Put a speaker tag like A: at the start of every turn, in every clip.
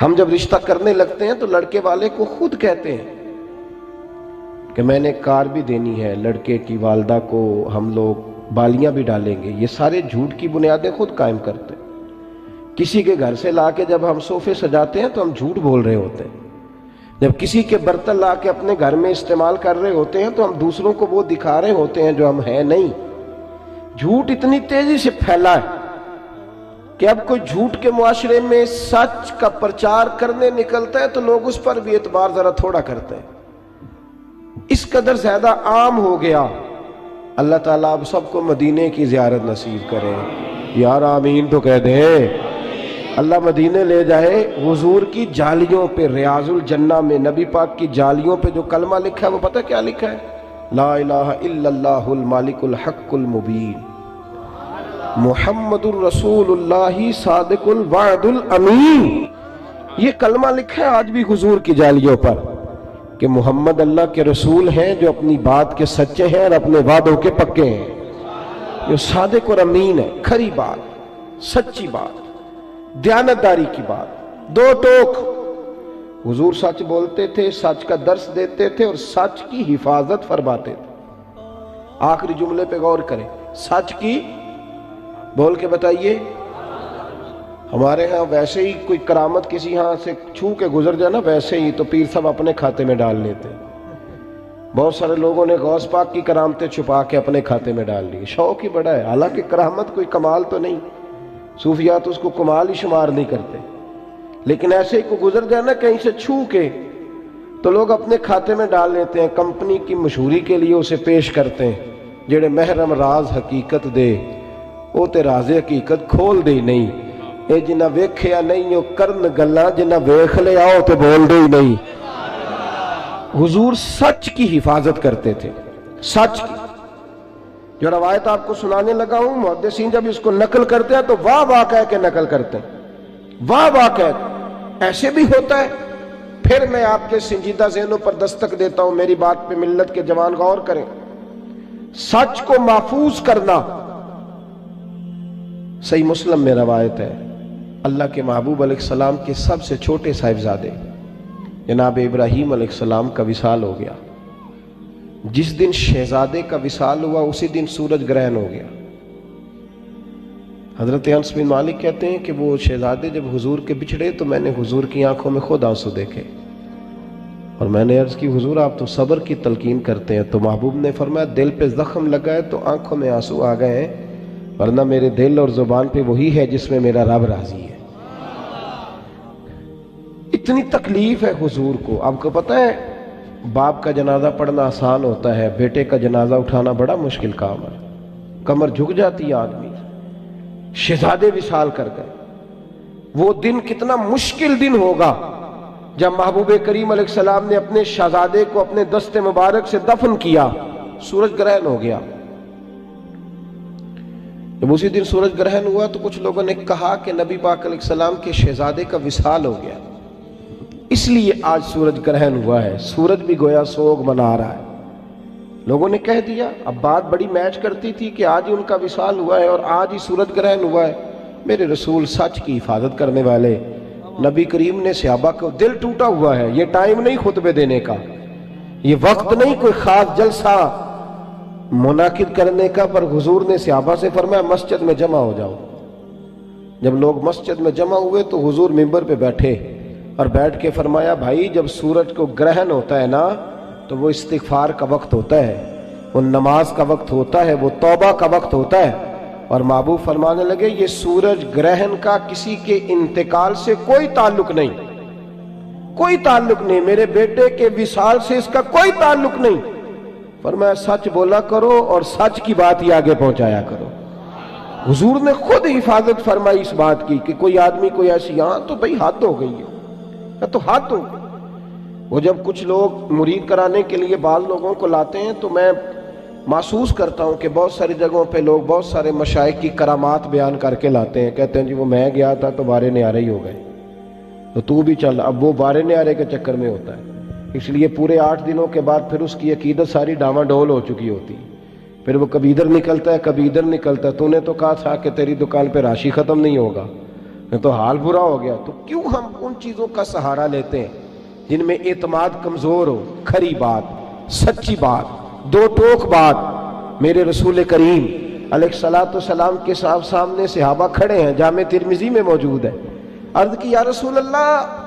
A: ہم جب رشتہ کرنے لگتے ہیں تو لڑکے والے کو خود کہتے ہیں کہ میں نے کار بھی دینی ہے، لڑکے کی والدہ کو ہم لوگ بالیاں بھی ڈالیں گے۔ یہ سارے جھوٹ کی بنیادیں خود قائم کرتے ہیں۔ کسی کے گھر سے لا کے جب ہم صوفے سجاتے ہیں تو ہم جھوٹ بول رہے ہوتے ہیں۔ جب کسی کے برتن لا کے اپنے گھر میں استعمال کر رہے ہوتے ہیں تو ہم دوسروں کو وہ دکھا رہے ہوتے ہیں جو ہم ہیں نہیں۔ جھوٹ اتنی تیزی سے پھیلا ہے کہ اب کوئی جھوٹ کے معاشرے میں سچ کا پرچار کرنے نکلتا ہے تو لوگ اس پر بھی اعتبار ذرا تھوڑا کرتے ہیں۔ اس قدر زیادہ عام ہو گیا۔ اللہ تعالیٰ اب سب کو مدینے کی زیارت نصیب کرے، یار آمین تو کہہ دیں۔ اللہ مدینے لے جائے، حضور کی جالیوں پہ، ریاض الجنہ میں نبی پاک کی جالیوں پہ جو کلمہ لکھا ہے وہ پتہ کیا لکھا ہے؟ لا الہ الا اللہ المالک الحق المبین محمد الرسول اللہ صادق الوعد الامین۔ یہ کلمہ لکھا ہے آج بھی حضور کی جالیوں پر کہ محمد اللہ کے رسول ہیں جو اپنی بات کے سچے ہیں اور اپنے وعدوں کے پکے ہیں، جو صادق اور امین ہے، کھری بات، سچی بات، دیانتداری کی بات، دو ٹوک۔ حضور سچ بولتے تھے، سچ کا درس دیتے تھے اور سچ کی حفاظت فرماتے تھے۔ آخری جملے پہ غور کریں، سچ کی، بول کے بتائیے۔ ہمارے ہاں ویسے ہی کوئی کرامت کسی ہاں سے چھو کے گزر جائے نا، ویسے ہی تو پیر صاحب اپنے کھاتے میں ڈال لیتے۔ بہت سارے لوگوں نے غوث پاک کی کرامتیں چھپا کے اپنے کھاتے میں ڈال لی، شوق ہی بڑا ہے، حالانکہ کرامت کوئی کمال تو نہیں، صوفیات اس کو کمال ہی شمار نہیں کرتے، لیکن ایسے ہی کو گزر جائے نا کہیں سے چھو کے تو لوگ اپنے کھاتے میں ڈال لیتے ہیں، کمپنی کی مشہوری کے لیے اسے پیش کرتے ہیں۔ جڑے محرم راز حقیقت دے وہ تے راز حقیقت کھول دے نہیں، اے جنہ ویکھیا نہیں وہ کرن گلاں، جنہ ویکھ لے آؤ تے بول دے ہی نہیں۔ حضور سچ کی حفاظت کرتے تھے، سچ کی۔ جو روایت آپ کو سنانے لگا ہوں، محدثین جب اس کو نقل کرتے ہیں تو واہ واہ کہہ کے نقل کرتے ہیں، واہ واہ کہہ کے۔ ایسے بھی ہوتا ہے۔ پھر میں آپ کے سنجیدہ ذہنوں پر دستک دیتا ہوں، میری بات پہ ملت کے جوان غور کریں۔ سچ کو محفوظ کرنا، صحیح مسلم میں روایت ہے، اللہ کے محبوب علیہ السلام کے سب سے چھوٹے صاحبزادے جناب ابراہیم علیہ السلام کا وصال ہو گیا۔ جس دن شہزادے کا وصال ہوا اسی دن سورج گرہن ہو گیا۔ حضرت انس بن مالک کہتے ہیں کہ وہ شہزادے جب حضور کے بچھڑے تو میں نے حضور کی آنکھوں میں خود آنسو دیکھے، اور میں نے عرض کی حضور آپ تو صبر کی تلقین کرتے ہیں، تو محبوب نے فرمایا دل پہ زخم لگا ہے تو آنکھوں میں آنسو آ گئے ہیں، ورنہ میرے دل اور زبان پہ وہی ہے جس میں میرا رب راضی ہے۔ اتنی تکلیف ہے حضور کو۔ آپ کو پتہ ہے باپ کا جنازہ پڑھنا آسان ہوتا ہے، بیٹے کا جنازہ اٹھانا بڑا مشکل کام ہے، کمر جھک جاتی ہے آدمی۔ شہزادے وصال کر گئے، وہ دن کتنا مشکل دن ہوگا جب محبوب کریم علیہ السلام نے اپنے شہزادے کو اپنے دست مبارک سے دفن کیا، سورج گرہن ہو گیا۔ جب اسی دن سورج گرہن ہوا تو کچھ لوگوں نے کہا کہ نبی پاک علیہ السلام کے شہزادے کا وصال ہو گیا، اس لیے آج سورج گرہن ہوا ہے، سورج بھی گویا سوگ منا رہا ہے۔ لوگوں نے کہہ دیا، اب بات بڑی میچ کرتی تھی کہ آج ہی ان کا وصال ہوا ہے اور آج ہی سورج گرہن ہوا ہے۔ میرے رسول سچ کی حفاظت کرنے والے نبی کریم نے صحابہ کو، دل ٹوٹا ہوا ہے، یہ ٹائم نہیں خطبے دینے کا، یہ وقت نہیں کوئی خاص جلسہ منعقد کرنے کا، پر حضور نے صحابہ سے فرمایا مسجد میں جمع ہو جاؤ۔ جب لوگ مسجد میں جمع ہوئے تو حضور منبر پہ بیٹھے اور بیٹھ کے فرمایا بھائی جب سورج کو گرہن ہوتا ہے نا تو وہ استغفار کا وقت ہوتا ہے، وہ نماز کا وقت ہوتا ہے، وہ توبہ کا وقت ہوتا ہے۔ اور محبوب فرمانے لگے یہ سورج گرہن کا کسی کے انتقال سے کوئی تعلق نہیں، کوئی تعلق نہیں، میرے بیٹے کے وصال سے اس کا کوئی تعلق نہیں۔ فرمایا سچ بولا کرو اور سچ کی بات ہی آگے پہنچایا کرو۔ حضور نے خود حفاظت فرمائی اس بات کی کہ کوئی آدمی کوئی ایسی، ہاں تو بھئی حد ہو گئی ہے، تو حد ہو گئی۔ وہ جب کچھ لوگ مرید کرانے کے لیے بعض لوگوں کو لاتے ہیں تو میں محسوس کرتا ہوں کہ بہت ساری جگہوں پہ لوگ بہت سارے مشائخ کی کرامات بیان کر کے لاتے ہیں، کہتے ہیں جی وہ میں گیا تھا تو بارے نیارے ہی ہو گئے، تو بھی چل۔ اب وہ بارے نیارے کے چکر میں ہوتا ہے، اس لیے پورے 8 دنوں کے بعد پھر اس کی عقیدت ساری ڈاما ڈول ہو چکی ہوتی، پھر وہ کبھی ادھر نکلتا ہے کبھی ادھر نکلتا ہے۔ تو نے تو کہا تھا کہ تیری دکان پہ راشی ختم نہیں ہوگا، تو حال برا ہو گیا. تو کیوں ہم ان چیزوں کا سہارا لیتے ہیں جن میں اعتماد کمزور ہو؟ کھری بات، سچی بات، دو ٹوک بات. میرے رسول کریم علیہ الصلوۃ والسلام کے سامنے صحابہ کھڑے ہیں، جامع ترمذی میں موجود ہے. عرض کی یا رسول اللہ،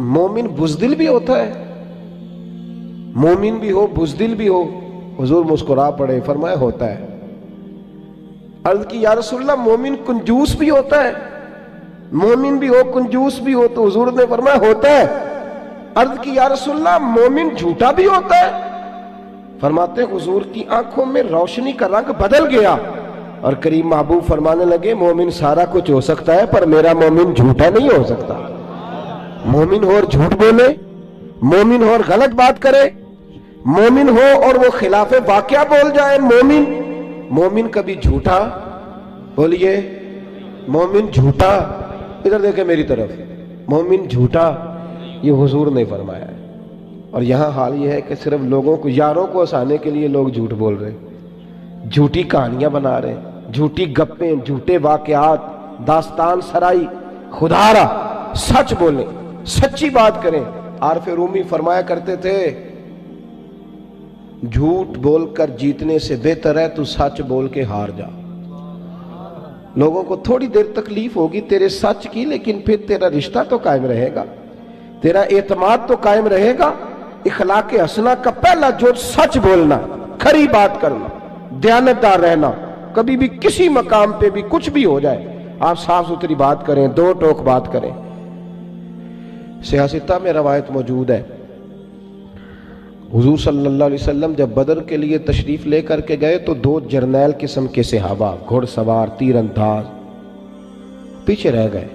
A: مومن بزدل بھی ہوتا ہے؟ مومن بھی ہو بزدل بھی ہو؟ حضور مسکرا پڑے، فرمایا ہوتا ہے. عرض کی یا رسول اللہ، مومن کنجوس بھی ہوتا ہے؟ مومن بھی ہو کنجوس بھی ہو؟ تو حضور نے فرمایا ہوتا ہے. عرض کی یا رسول اللہ، مومن جھوٹا بھی ہوتا ہے؟ فرماتے حضور کی آنکھوں میں روشنی کا رنگ بدل گیا اور کریم محبوب فرمانے لگے مومن سارا کچھ ہو سکتا ہے پر میرا مومن جھوٹا نہیں ہو سکتا. مومن ہو اور جھوٹ بولے، مومن ہو اور غلط بات کرے، مومن ہو اور وہ خلاف واقعہ بول جائے. مومن کبھی جھوٹا، بولیے مومن جھوٹا، ادھر دیکھیں میری طرف، مومن جھوٹا یہ حضور نے فرمایا ہے. اور یہاں حال یہ ہے کہ صرف لوگوں کو، یاروں کو ہنسانے کے لیے لوگ جھوٹ بول رہے ہیں، جھوٹی کہانیاں بنا رہے ہیں، جھوٹی گپیں، جھوٹے واقعات، داستان سرائی. خدا را سچ بولیں، سچی بات کریں. عارف رومی فرمایا کرتے تھے جھوٹ بول کر جیتنے سے بہتر ہے تو سچ بول کے ہار جا. لوگوں کو تھوڑی دیر تکلیف ہوگی تیرے سچ کی، لیکن پھر تیرا رشتہ تو قائم رہے گا، تیرا اعتماد تو قائم رہے گا. اخلاق حسنہ کا پہلا جو سچ بولنا، کھری بات کرنا، دیانتدار رہنا. کبھی بھی کسی مقام پہ بھی کچھ بھی ہو جائے آپ صاف ستھری بات کریں، دو ٹوک بات کریں. صحیح ستہ میں روایت موجود ہے، حضور صلی اللہ علیہ وسلم جب بدر کے لیے تشریف لے کر کے گئے تو 2 جرنیل قسم کے صحابہ، گھوڑ سوار، تیر انداز، پیچھے رہ گئے.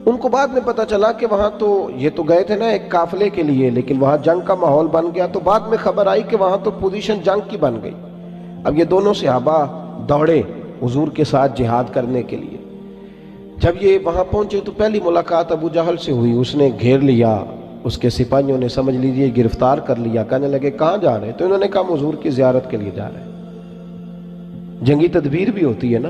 A: ان کو بعد میں پتا چلا کہ وہاں تو یہ تو گئے تھے نا ایک قافلے کے لیے، لیکن وہاں جنگ کا ماحول بن گیا. تو بعد میں خبر آئی کہ وہاں تو پوزیشن جنگ کی بن گئی. اب یہ دونوں صحابہ دوڑے حضور کے ساتھ جہاد کرنے کے لیے. جب یہ وہاں پہنچے تو پہلی ملاقات ابو جہل سے ہوئی. اس نے گھیر لیا، اس کے سپاہیوں نے سمجھ لیجئے گرفتار کر لیا. کہنے لگے کہاں جا رہے؟ تو انہوں نے کہا حضور کی زیارت کے لیے جا رہے ہیں. جنگی تدبیر بھی ہوتی ہے نا.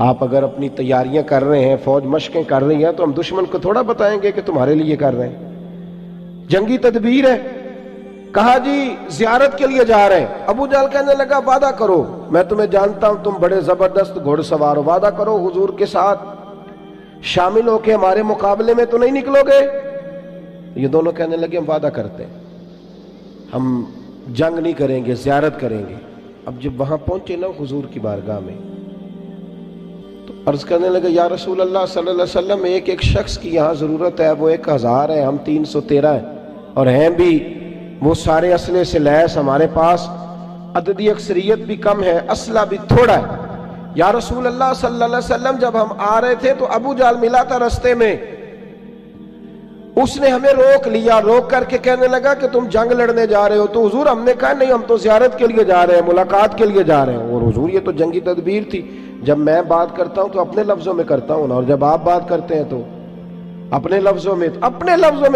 A: آپ اگر اپنی تیاریاں کر رہے ہیں، فوج مشقیں کر رہی ہیں، تو ہم دشمن کو تھوڑا بتائیں گے کہ تمہارے لیے کر رہے ہیں. جنگی تدبیر ہے. کہا جی زیارت کے لیے جا رہے ہیں. ابو جہل کہنے لگا وعدہ کرو، میں تمہیں جانتا ہوں تم بڑے زبردست گھوڑ سوار ہو، وعدہ کرو حضور کے ساتھ شامل ہو کے ہمارے مقابلے میں تو نہیں نکلو گے؟ یہ دونوں کہنے لگے ہم وعدہ کرتے ہیں، ہم جنگ نہیں کریں گے، زیارت کریں گے. اب جب وہاں پہنچے نا حضور کی بارگاہ میں تو عرض کرنے لگے یا رسول اللہ صلی اللہ علیہ وسلم، ایک شخص کی یہاں ضرورت ہے، وہ 1000 ہے، ہم 313 ہیں، اور ہیں بھی وہ سارے اسلحے سے لیس ہمارے پاس، عددی اکثریت بھی کم ہے، اسلحہ بھی تھوڑا ہے. یا رسول اللہ صلی اللہ علیہ وسلم، جب ہم آ رہے تھے تو ابو جہل ملا تھا رستے میں، اس نے ہمیں روک لیا، روک کر کے کہنے لگا کہ تم جنگ لڑنے جا رہے ہو. تو حضور ہم نے کہا نہیں، ہم تو زیارت کے لیے جا رہے ہیں، ملاقات کے لیے جا رہے ہیں. اور حضور یہ تو جنگی تدبیر تھی، جب میں بات کرتا ہوں تو اپنے لفظوں میں کرتا ہوں نا، اور جب آپ بات کرتے ہیں تو اپنے لفظوں میں.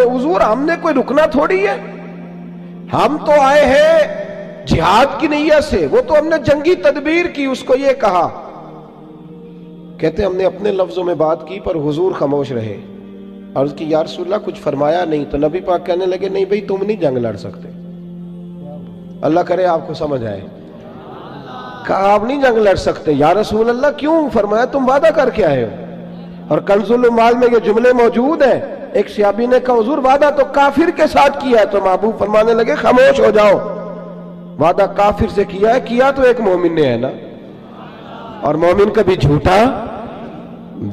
A: حضور ہم نے کوئی رکنا تھوڑی ہے، ہم تو آئے ہیں جہاد کی نیت سے، وہ تو ہم نے جنگی تدبیر کی. اس کو یہ کہا، کہتے ہم نے اپنے لفظوں میں بات کی پر حضور خاموش رہے. عرض کی یا رسول اللہ کچھ فرمایا نہیں؟ تو نبی پاک کہنے لگے نہیں بھئی تم نہیں جنگ لڑ سکتے. اللہ کرے آپ کو سمجھ آئے. کہا آپ نہیں جنگ لڑ سکتے. یا رسول اللہ کیوں؟ فرمایا تم وعدہ کر کے آئے ہو. اور کنز المال میں یہ جملے موجود ہیں. ایک صحابی نے کہا حضور وعدہ تو کافر کے ساتھ کیا ہے. تو محبوب فرمانے لگے خاموش ہو جاؤ، وعدہ کافر سے کیا ہے، کیا تو ایک مومن نے ہے نا، اور مومن کبھی جھوٹا.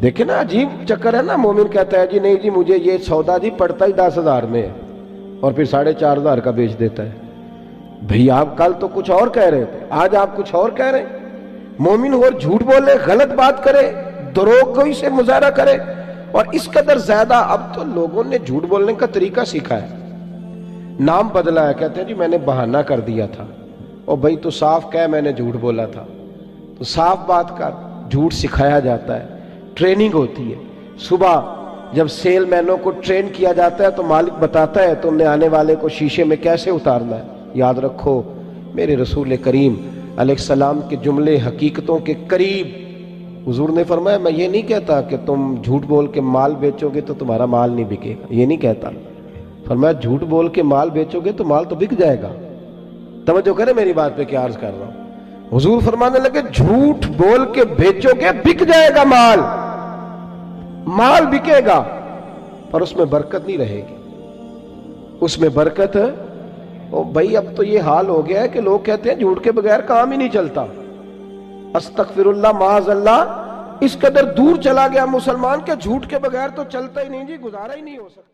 A: دیکھیں نا عجیب چکر ہے نا. مومن کہتا ہے جی نہیں جی مجھے یہ سودا جی پڑتا ہی 10,000 میں ہے، اور پھر 4,500 کا بیچ دیتا ہے. بھئی آپ کل تو کچھ اور کہہ رہے تھے، آج آپ کچھ اور کہہ رہے ہیں. مومن ہو اور جھوٹ بولے، غلط بات کرے، دروغ کوئی سے مظاہرہ کرے. اور اس قدر زیادہ اب تو لوگوں نے جھوٹ بولنے کا طریقہ سیکھا ہے، نام بدلا ہے. کہتے ہیں جی میں نے بہانہ کر دیا تھا. اور بھئی تو صاف کہہ میں نے جھوٹ بولا تھا، تو صاف بات کر. جھوٹ سکھایا جاتا ہے، ٹریننگ ہوتی ہے. صبح جب سیل مینوں کو ٹرین کیا جاتا ہے تو مالک بتاتا ہے تم نے آنے والے کو شیشے میں کیسے اتارنا ہے. یاد رکھو میرے رسول کریم علیہ السلام کے جملے حقیقتوں کے قریب حضور نے فرمایا میں یہ نہیں کہتا کہ تم جھوٹ بول کے مال بیچو گے تو تمہارا مال نہیں بکے گا، یہ نہیں کہتا. فرمایا جھوٹ بول کے مال بیچو گے تو مال تو بک جائے گا. توجہ کرے میری بات پہ کیا عرض کر رہا ہوں. حضور فرمانے لگے جھوٹ بول کے بیچو گے بک جائے گا مال، مال بکے گا، پر اس میں برکت نہیں رہے گی. اس میں برکت بھائی اب تو یہ حال ہو گیا ہے کہ لوگ کہتے ہیں جھوٹ کے بغیر کام ہی نہیں چلتا. استغفر اللہ معاذ اللہ، اس قدر دور چلا گیا مسلمان کہ جھوٹ کے بغیر تو چلتا ہی نہیں جی، گزارا ہی نہیں ہو سکتا.